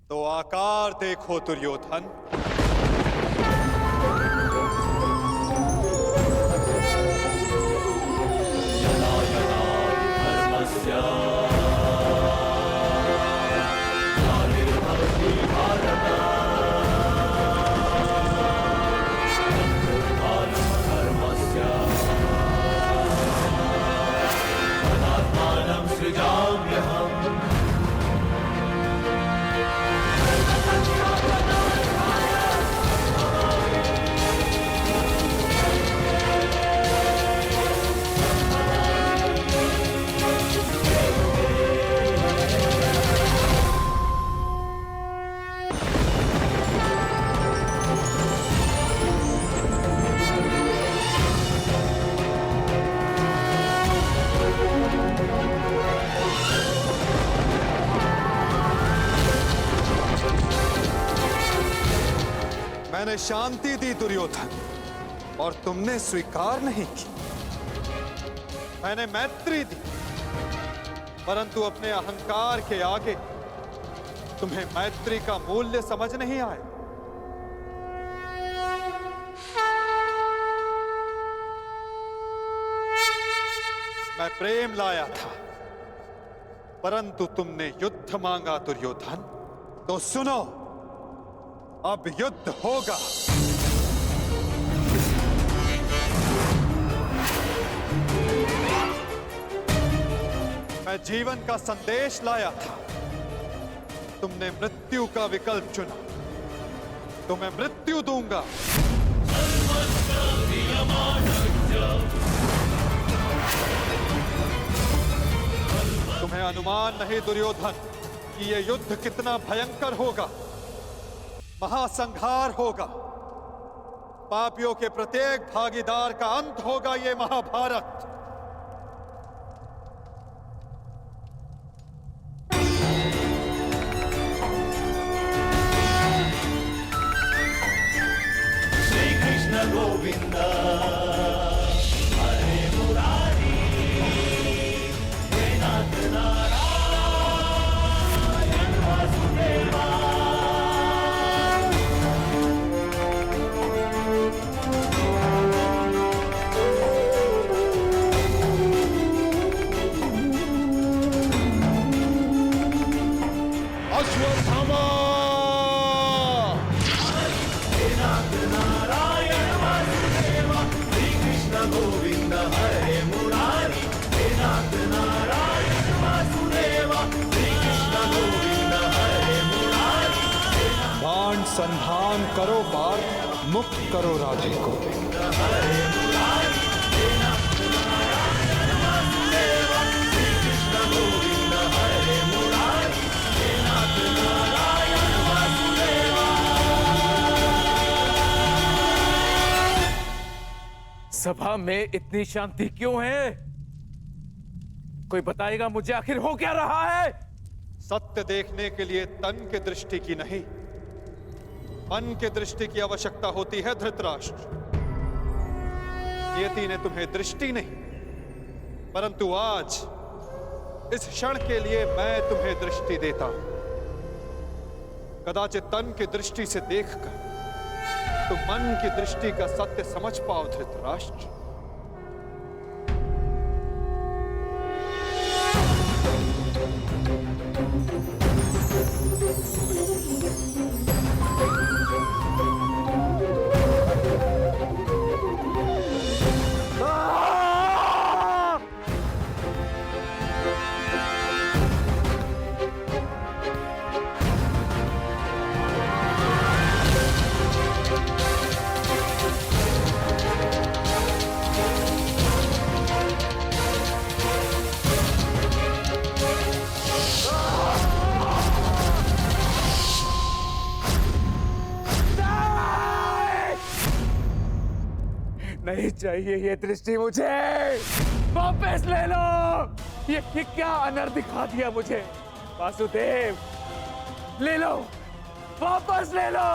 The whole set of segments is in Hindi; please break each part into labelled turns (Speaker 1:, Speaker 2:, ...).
Speaker 1: तो आकार देखो दुर्योधन। मैंने शांति दी दुर्योधन और तुमने स्वीकार नहीं की। मैंने मैत्री दी परंतु अपने अहंकार के आगे तुम्हें मैत्री का मूल्य समझ नहीं आया। मैं प्रेम लाया था परंतु तुमने युद्ध मांगा दुर्योधन। तो सुनो, अब युद्ध होगा। मैं जीवन का संदेश लाया था, तुमने मृत्यु का विकल्प चुना, तो मैं मृत्यु दूंगा। तुम्हें अनुमान नहीं दुर्योधन कि यह युद्ध कितना भयंकर होगा। महासंहार होगा, पापियों के प्रत्येक भागीदार का अंत होगा ये महाभारत।
Speaker 2: श्री कृष्ण गोविंद हरे मुरारी, हे नाथ नारायण वासुदेवा। अश्वत्थामा, हे नाथ नारायण वासुदेवा, श्री कृष्ण गोविंद हरे मुरारी, हे नाथ नारायण वासुदेवा, श्री कृष्ण गोविंद हरे मुरारी।
Speaker 1: बाण संधान करो पार्थ, मुक्त करो राधे को।
Speaker 2: हरे मुरारी, हे नाथ नारायण वासुदेवा, श्री कृष्ण गोविंद हरे मुरारी, हे नाथ नारायण वासुदेवा।
Speaker 3: सभा में इतनी शांति क्यों है? कोई बताएगा मुझे आखिर हो क्या रहा है?
Speaker 1: सत्य देखने के लिए तन के दृष्टि की नहीं, मन के दृष्टि की आवश्यकता होती है धृतराष्ट्र। नियति ने तुम्हें दृष्टि नहीं परंतु आज इस क्षण के लिए मैं तुम्हें दृष्टि देता हूं। कदाचित तन की दृष्टि से देखकर तुम मन की दृष्टि का सत्य समझ पाओ धृतराष्ट्र।
Speaker 3: नहीं चाहिए ये दृष्टि मुझे, वापस ले लो। ये क्या अनर्थ दिखा दिया मुझे। वासुदेव, ले लो, वापस ले लो।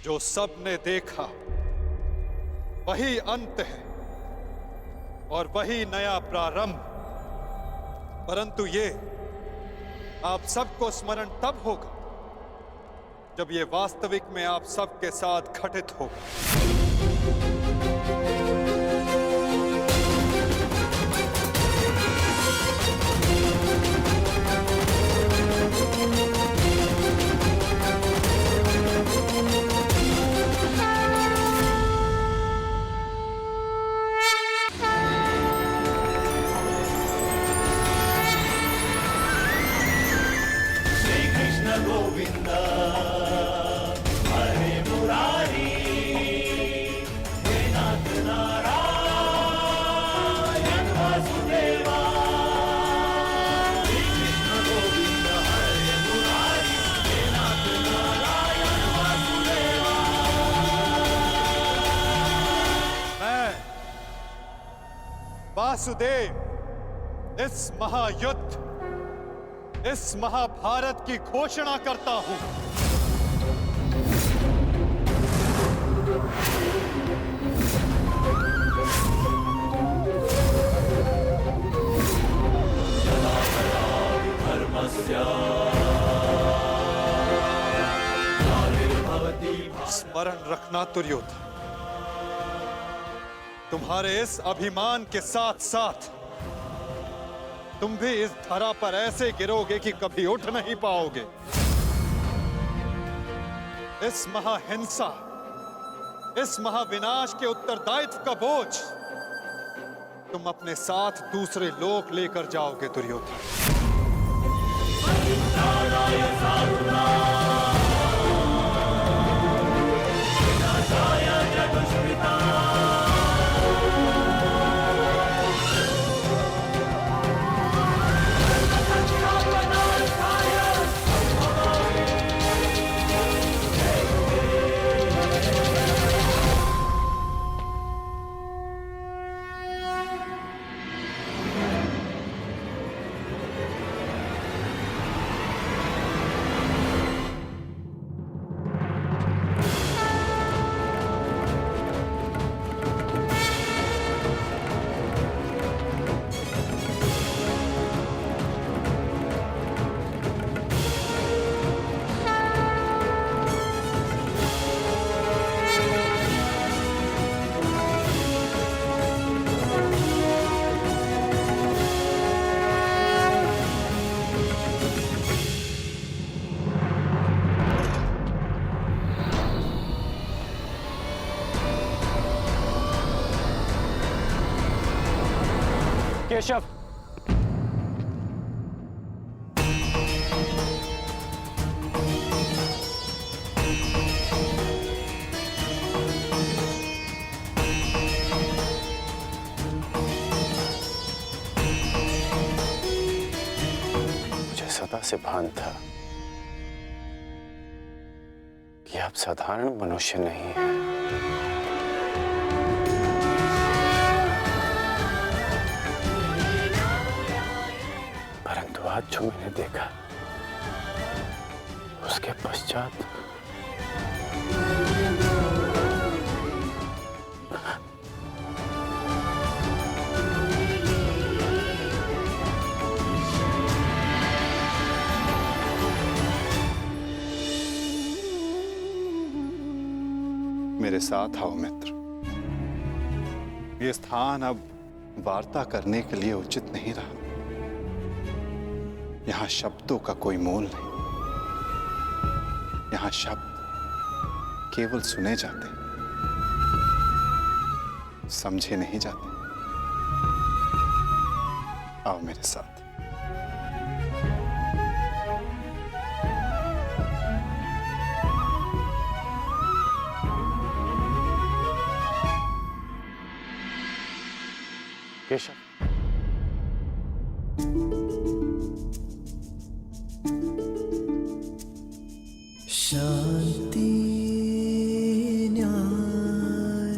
Speaker 1: जो सबने देखा वही अंत है और वही नया प्रारंभ। परंतु ये आप सबको स्मरण तब होगा जब ये वास्तविक में आप सबके साथ घटित होगा।
Speaker 2: गोविंद हरे मुरारी हे नाथ नारायण वासुदेवा। श्री कृष्ण गोविंद हरे मुरारी हे नाथ नारायण वासुदेवा।
Speaker 1: मैं वासुदेव इस महायुद्ध, इस महाभारत की घोषणा करता हूं। स्मरण रखना दुर्योधन, तुम्हारे इस अभिमान के साथ साथ तुम भी इस धरा पर ऐसे गिरोगे कि कभी उठ नहीं पाओगे। इस महाहिंसा, इस महाविनाश के उत्तरदायित्व का बोझ तुम अपने साथ दूसरे लोक लेकर जाओगे दुर्योधन।
Speaker 3: केशव,
Speaker 4: मुझे सदा से भान था कि आप साधारण मनुष्य नहीं हैं। परंतु आज जो मैंने देखा उसके पश्चात
Speaker 1: मेरे साथ आओ मित्र। ये स्थान अब वार्ता करने के लिए उचित नहीं रहा। यहां शब्दों का कोई मोल नहीं। यहां शब्द केवल सुने जाते, समझे नहीं जाते। आओ मेरे साथ।
Speaker 4: केशव,
Speaker 2: शांति न्याय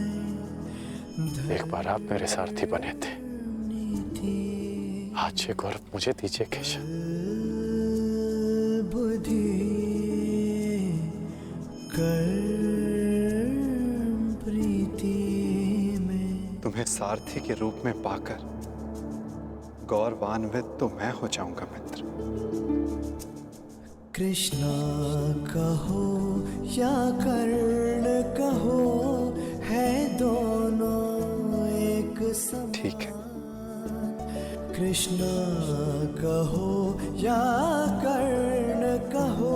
Speaker 4: एक बार आप मेरे सारथी बने थे, आज ये गौरव मुझे दीजिए केशव।
Speaker 2: बुद्धि कर
Speaker 1: तुम्हें सारथी के रूप में पाकर गौरवान्वित तो मैं हो जाऊंगा मित्र।
Speaker 2: कृष्णा कहो या कर्ण कहो, है दोनों एक समान।
Speaker 1: ठीक है।
Speaker 2: कृष्णा कहो या कर्ण कहो,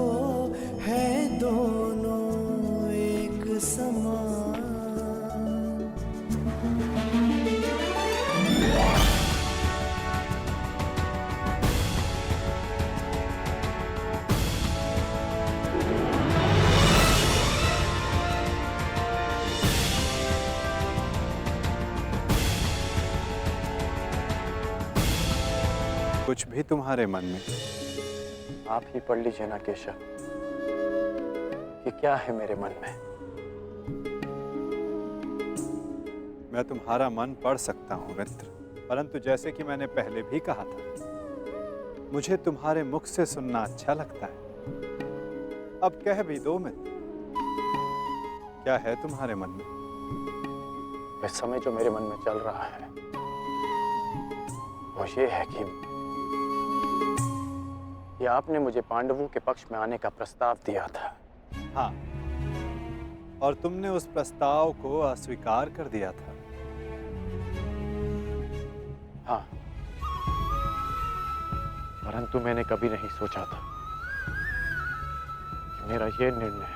Speaker 2: है दोनों एक समान।
Speaker 1: कुछ भी तुम्हारे मन में
Speaker 4: आप ही पढ़ लीजिए ना केशव कि क्या है मेरे मन में।
Speaker 1: मैं तुम्हारा मन पढ़ सकता हूं मित्र, परंतु जैसे कि मैंने पहले भी कहा था, मुझे तुम्हारे मुख से सुनना अच्छा लगता है। अब कह भी दो मित्र, क्या है तुम्हारे मन में?
Speaker 4: इस समय जो मेरे मन में चल रहा है वो ये है कि आपने मुझे पांडवों के पक्ष में आने का प्रस्ताव दिया था।
Speaker 1: हाँ, और तुमने उस प्रस्ताव को अस्वीकार कर दिया था।
Speaker 4: हाँ, परंतु मैंने कभी नहीं सोचा था कि मेरा ये निर्णय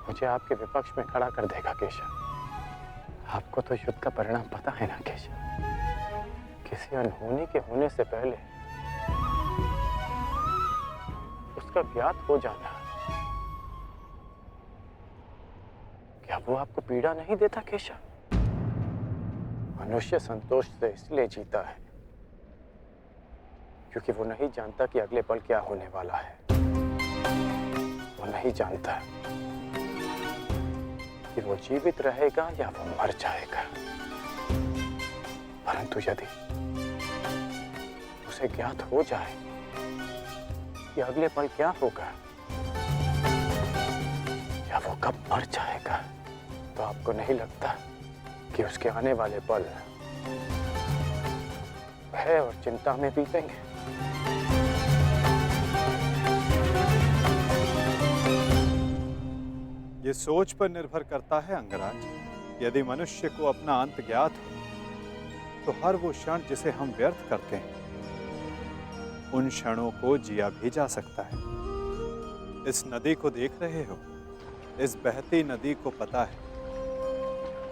Speaker 4: मुझे आपके विपक्ष में खड़ा कर देगा केशव। आपको तो युद्ध का परिणाम पता है ना केशव। किसी अनहोनी के होने से पहले उसका ज्ञात हो जाना, क्या वो आपको पीड़ा नहीं देता केशव? मनुष्य संतोष से इसलिए जीता है क्योंकि वो नहीं जानता कि अगले पल क्या होने वाला है। वो नहीं जानता कि वो जीवित रहेगा या वो मर जाएगा। परंतु यदि उसे ज्ञात हो जाए कि अगले पल क्या होगा या वो कब मर जाएगा, तो आपको नहीं लगता कि उसके आने वाले पल भय और चिंता में बीतेंगे?
Speaker 1: ये सोच पर निर्भर करता है अंगराज। यदि मनुष्य को अपना अंत ज्ञात हो तो हर वो क्षण जिसे हम व्यर्थ करते हैं, उन क्षणों को जिया भी जा सकता है। इस नदी को देख रहे हो? इस बहती नदी को पता है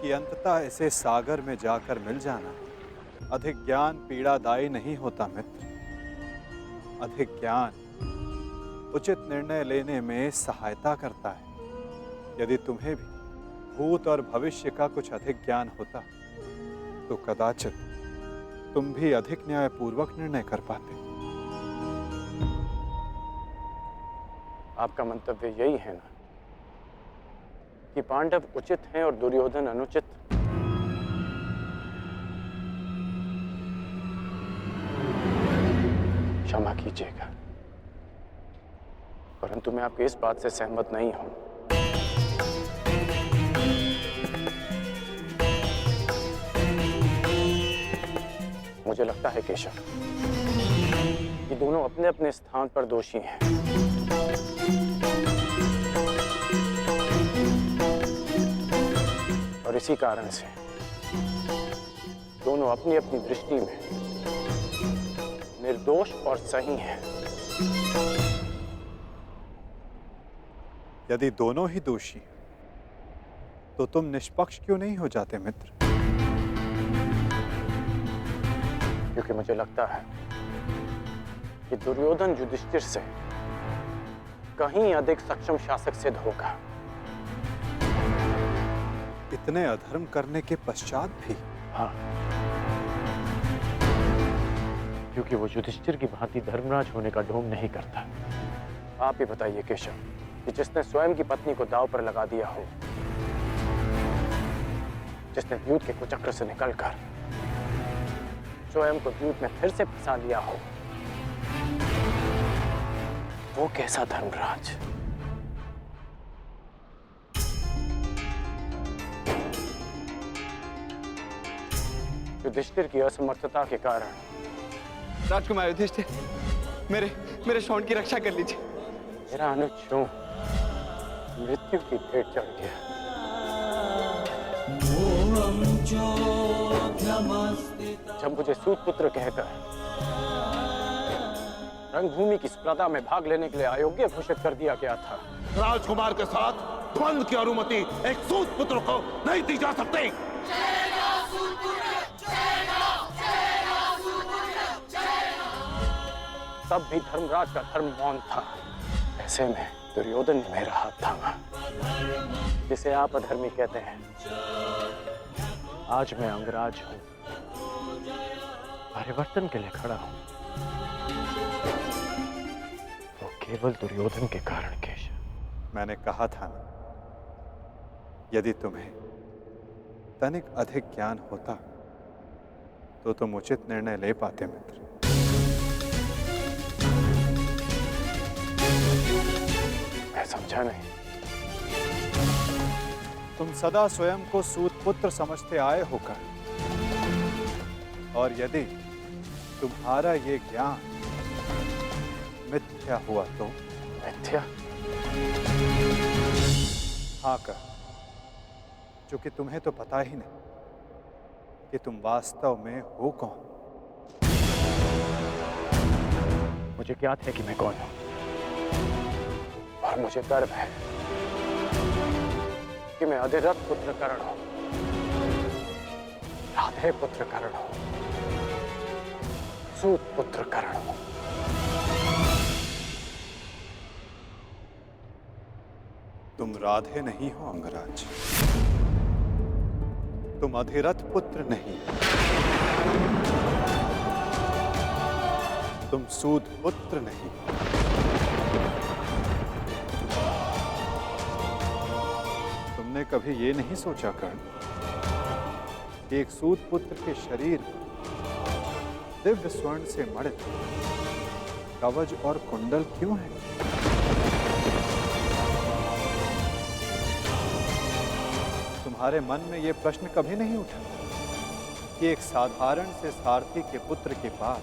Speaker 1: कि अंततः इसे सागर में जाकर मिल जाना। अधिक ज्ञान पीड़ादायी नहीं होता मित्र। अधिक ज्ञान उचित निर्णय लेने में सहायता करता है। यदि तुम्हें भी भूत और भविष्य का कुछ अधिक ज्ञान होता तो कदाचित तुम भी अधिक न्यायपूर्वक निर्णय कर पाते।
Speaker 4: आपका मंतव्य यही है ना कि पांडव उचित हैं और दुर्योधन अनुचित? क्षमा कीजिएगा, परंतु मैं आपकी इस बात से सहमत नहीं हूं। मुझे लगता है केशव कि दोनों अपने अपने स्थान पर दोषी हैं। और इसी कारण से दोनों अपनी अपनी दृष्टि में निर्दोष और सही हैं।
Speaker 1: यदि दोनों ही दोषी हैं, तो तुम निष्पक्ष क्यों नहीं हो जाते मित्र?
Speaker 4: क्योंकि मुझे लगता है कि दुर्योधन युधिष्ठिर से कहीं अधिक सक्षम शासक सिद्ध होगा।
Speaker 1: इतने अधर्म करने के पश्चात भी?
Speaker 4: हाँ, क्योंकि वो युधिष्ठिर की भांति धर्मराज होने का ढोंग नहीं करता। आप ही बताइए केशव कि जिसने स्वयं की पत्नी को दांव पर लगा दिया हो, जिसने द्यूत के कुचक्र से निकलकर स्वयं को द्यूत में फिर से फंसा लिया हो, वो कैसा धर्मराज? युधिष्ठिर की असमर्थता के कारण।
Speaker 5: राजकुमार युधिष्ठिर, मेरे शौंड की रक्षा कर लीजिए।
Speaker 4: मेरा अनुज क्यों मृत्यु की भेंट चढ़ गया? जब मुझे सूतपुत्र कहकर रंगभूमि की स्पर्धा में भाग लेने के लिए अयोग्य घोषित कर दिया गया था,
Speaker 6: राजकुमार के साथ द्वंद्व की अनुमति एक सूतपुत्र को नहीं दी जा सकती।
Speaker 4: तब भी धर्मराज का धर्म मौन था। ऐसे में दुर्योधन ने मेरा हाथ थामा, जिसे आप अधर्मी कहते हैं। आज मैं अंगराज हूं, परिवर्तन के लिए खड़ा हूं, वो केवल दुर्योधन के कारण। केशव,
Speaker 1: मैंने कहा था ना, यदि तुम्हें तनिक अधिक ज्ञान होता तो तुम उचित निर्णय ले पाते मित्र।
Speaker 4: मैं समझा नहीं।
Speaker 1: तुम सदा स्वयं को सूतपुत्र समझते आए होकर, और यदि तुम्हारा ये ज्ञान मिथ्या हुआ तो?
Speaker 4: मिथ्या?
Speaker 1: हाँ कर, क्योंकि तुम्हें तो पता ही नहीं कि तुम वास्तव में हो कौन।
Speaker 4: मुझे ज्ञात है कि मैं कौन हूं, और मुझे गर्व है कि मैं अधिरथ पुत्र कर्ण हूं, राधे पुत्र कर्ण हूं, सूत पुत्र कर्ण हूं।
Speaker 1: तुम राधे नहीं हो अंगराज, तुम अधिरथ पुत्र नहीं, तुम सूत पुत्र नहीं। तुमने कभी ये नहीं सोचा कर्ण कि एक सूत पुत्र के शरीर पर दिव्य स्वर्ण से मड़ित कवच और कुंडल क्यों है? तुम्हारे मन में यह प्रश्न कभी नहीं उठा कि एक साधारण से सारथी के पुत्र के पास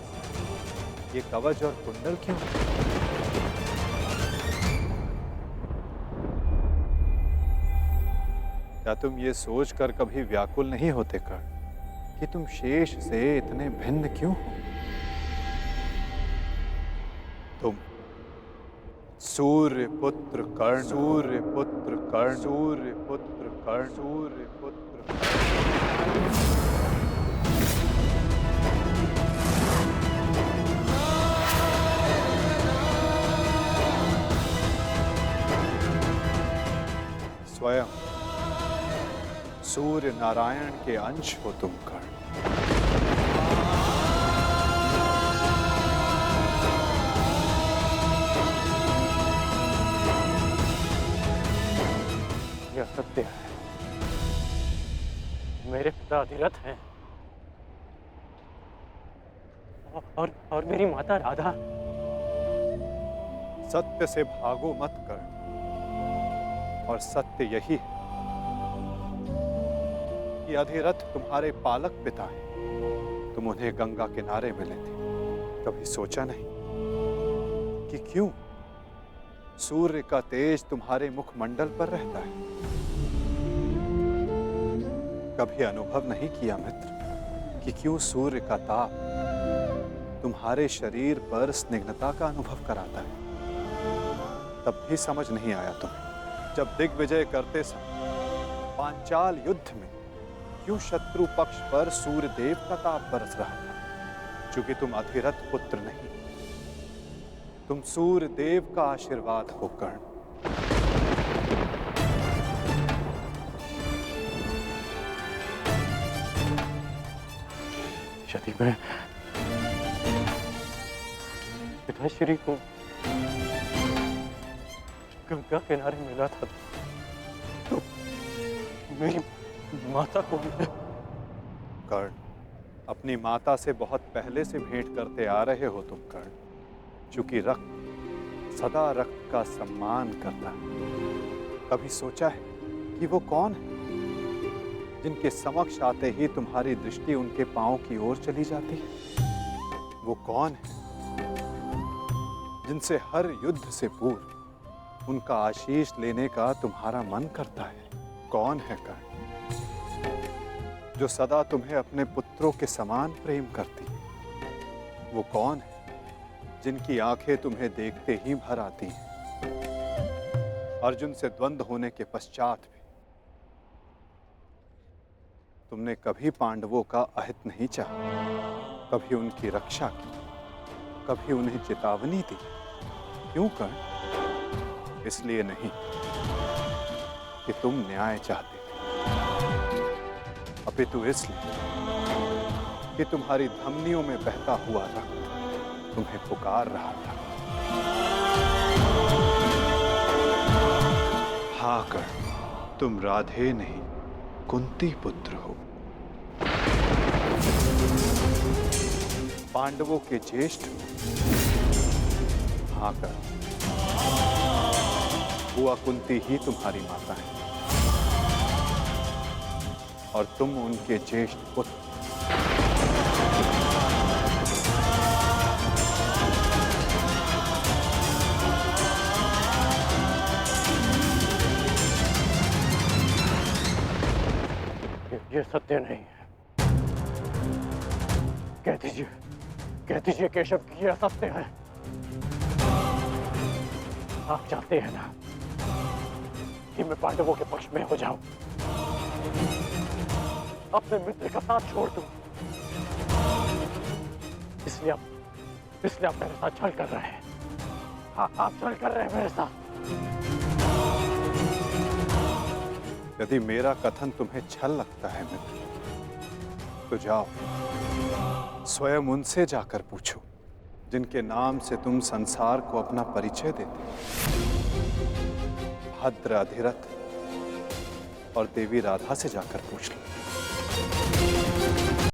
Speaker 1: ये कवच और कुंडल क्यों? क्या तुम ये सोचकर कभी व्याकुल नहीं होते कर्ण कि तुम शेष से इतने भिन्न क्यों हो? तुम सूर्य पुत्र कर्ण, सूर्य पुत्र कर्ण, सूर्य पुत्र कर्ण, सूर्य पुत्र कर्ण। स्वयं सूर्य नारायण के अंश हो तुम कर्ण।
Speaker 4: यह सत्य है, मेरे पिता अधिरथ हैं, और मेरी माता राधा।
Speaker 1: सत्य से भागो मत कर्ण, और सत्य यही है कि अधिरथ तुम्हारे पालक पिता हैं। तुम उन्हें गंगा किनारे मिले थे, कभी सोचा नहीं कि क्यों सूर्य का तेज तुम्हारे मुखमंडल पर रहता है? कभी अनुभव नहीं किया मित्र कि क्यों सूर्य का ताप तुम्हारे शरीर पर स्निग्धता का अनुभव कराता है? तब भी समझ नहीं आया तुम्हें जब दिग्विजय करते समय पांचाल युद्ध में क्यों शत्रु पक्ष पर सूर्य देव का ताप बरस रहा था? क्योंकि तुम अधिरथ पुत्र नहीं, तुम सूर्य देव का आशीर्वाद हो कर्ण।
Speaker 4: यदि मैं पिताश्री को गंगा किनारे मिला था तो मेरी माता को
Speaker 1: कर्ण, अपनी माता से बहुत पहले से भेंट करते आ रहे हो तुम कर्ण, क्योंकि रक्त सदा रक्त का सम्मान करता है। कभी सोचा है कि वो कौन है? जिनके समक्ष आते ही तुम्हारी दृष्टि उनके पांव की ओर चली जाती है? वो कौन है जिनसे हर युद्ध से पूर्व उनका आशीष लेने का तुम्हारा मन करता है? कौन है कर्ण जो सदा तुम्हें अपने पुत्रों के समान प्रेम करती है? वो कौन है जिनकी आंखें तुम्हें देखते ही भर आती हैं? अर्जुन से द्वंद्व होने के पश्चात भी तुमने कभी पांडवों का अहित नहीं चाहा, कभी उनकी रक्षा की, कभी उन्हें चेतावनी दी। क्यों कर्ण? इसलिए नहीं कि तुम न्याय चाहते थे, अपितु इसलिए कि तुम्हारी धमनियों में बहता हुआ रक्त तुम्हें पुकार रहा था। हाँ कर्ण, तुम राधे नहीं कुंती पुत्र हो, पांडवों के ज्येष्ठ हो। हाँ कर्ण, बुआ कुंती ही तुम्हारी माता है और तुम उनके ज्येष्ठ पुत्र।
Speaker 4: ये सत्य नहीं है। कह दीजिए केशव कि यह सत्य है। आप चाहते हैं ना कि मैं पांडवों के पक्ष में हो जाऊं, अपने मित्र का साथ छोड़ दूं, इसलिए आप मेरे साथ छल कर रहे हैं। हाँ, आप छल कर रहे हैं मेरे साथ।
Speaker 1: यदि मेरा कथन तुम्हें छल लगता है मित्र, तो जाओ स्वयं उनसे जाकर पूछो जिनके नाम से तुम संसार को अपना परिचय देते। भद्र, अधिरथ और देवी राधा से जाकर पूछ लो।